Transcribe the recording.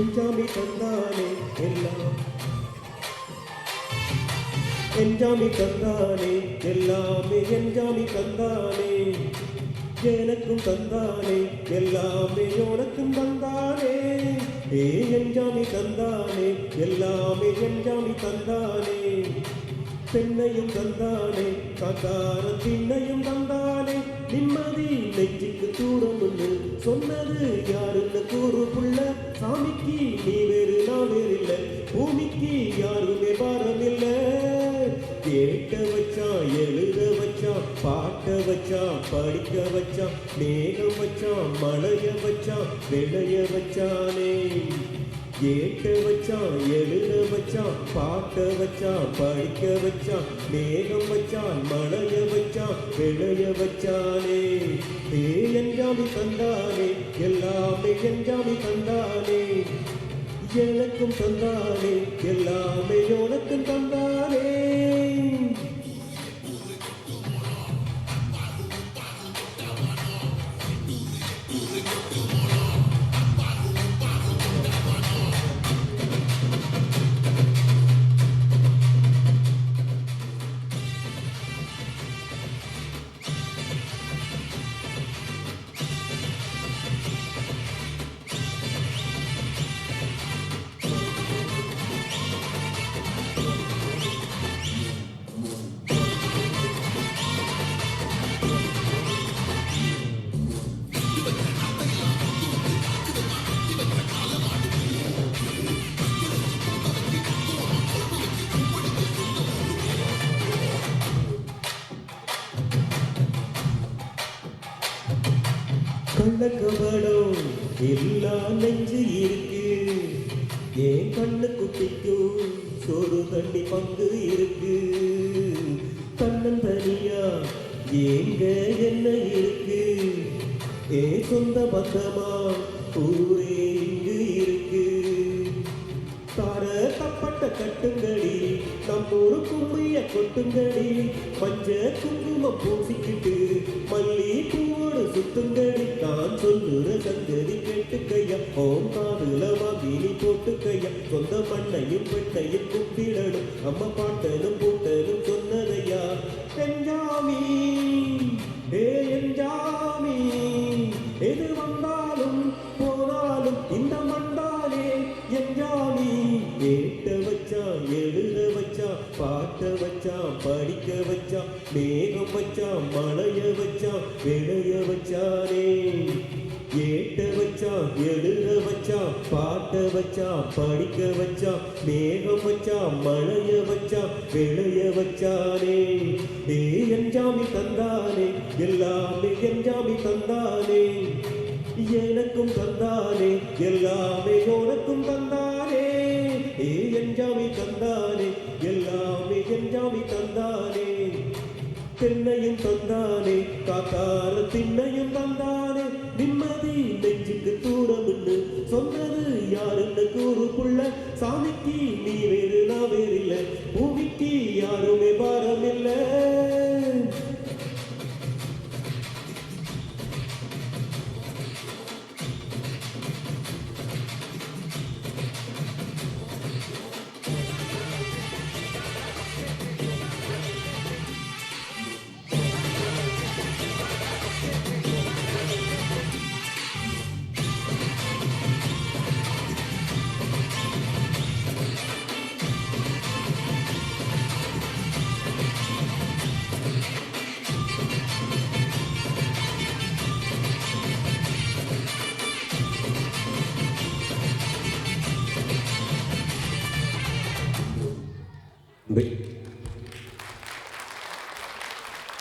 எஞ்சாமி தந்தானே எல்லாம் எஞ்சாமி தந்தானே எல்லாமே எஞ்சாமி தந்தானே எனக்கும் தந்தானே எல்லாமே உனக்கும் தந்தானே ஏ எஞ்சாமி தந்தானே எல்லாமே எஞ்சாமி தந்தானே பெண்ணையும் தந்தானே காத்தார திண்ணையும் தந்தானே நிம்மதி நெஞ்சுக்கு தூரம் ஒன்று சொன்னது யாருன்னு கூறு புள்ள சாமிக்கு நீ வேறு நான் வேறு இல்லை பூமிக்கு யாருமே பாரமில்லை கேட்க வச்சான் எழுத வச்சான் பாட்ட வச்சான் படிக்க வச்சான் மேகம் வச்சான் மழைய வச்சான் விளைய வச்சானே கேட்க வச்சான் எழுத வச்சான் பாட்ட வச்சான் படிக்க வச்சான் மேகம் வச்சான் மழைய வச்சான் விளைய வச்சானே ஏ எஞ்சாமி தந்தானே எல்லாமே எஞ்சாமி தந்தானே எனக்கும் தந்தானே எல்லாமே உனக்கும் தந்தானே கள்ளக்கபடம் எல்லா நெஞ்சு இருக்கு ஏன் கண்ணு குட்டிக்கும் சோறு தண்ணி பங்கு இருக்கு கண்ணன் தனியா ஏங்க என்ன இருக்கு ஏ சொந்த பந்தமா ஊரே இங்கு இருக்கு தார தப்பட்ட கட்டுங்கடி நம்மூரு கும்மிய கொட்டுங்கடி மஞ்ச குங்குமம் பூசிக்கிட்டு மல்லி பூவோடு சுத்துங்கடி நான் சொல்லுற சங்கதி கேட்டுக்கையா ஓம் காதுல வாங்கினி போட்டுக்கையா சொந்த மண்ணையும் பெண்ணையும் கும்பிடணும் அம்மா பாட்டனும் பூட்டனும் சொன்னதையா எஞ்சாமி ஏ எஞ்சாமி எது வந்தாலும் போனாலும் இந்த மண்டாலே எஞ்சாமி கேட்ட வச்சான் எழுத வச்சான் பாட்ட வச்சான் படிக்க வச்சான் மேகம் வச்சான் மழைய வச்சான் விளைய வச்சானே கேட்ட வச்சான் எழுத வச்சான் பாட்ட வச்சான் படிக்க வச்சான் மேகம் வச்சான் மழைய வச்சான் விளைய வச்சானே ஏ எஞ்சாமி தந்தானே எல்லாமே எஞ்சாமி தந்தானே எனக்கும் தந்தானே எல்லாமே உனக்கும் தந்தானே ஏ எஞ்சாமி தந்தானே எல்லாமே எஞ்சாமி தந்தானே தென்னையும் தந்தானே காத்தார திண்ணையும் தந்தானே நிம்மதி நெஞ்சுக்கு தூரம்னு சொன்னது யாருன்னு கூறு புள்ள சாமிக்கு நீ வேறு நான் வேறில்லை பூமிக்கு யாரும்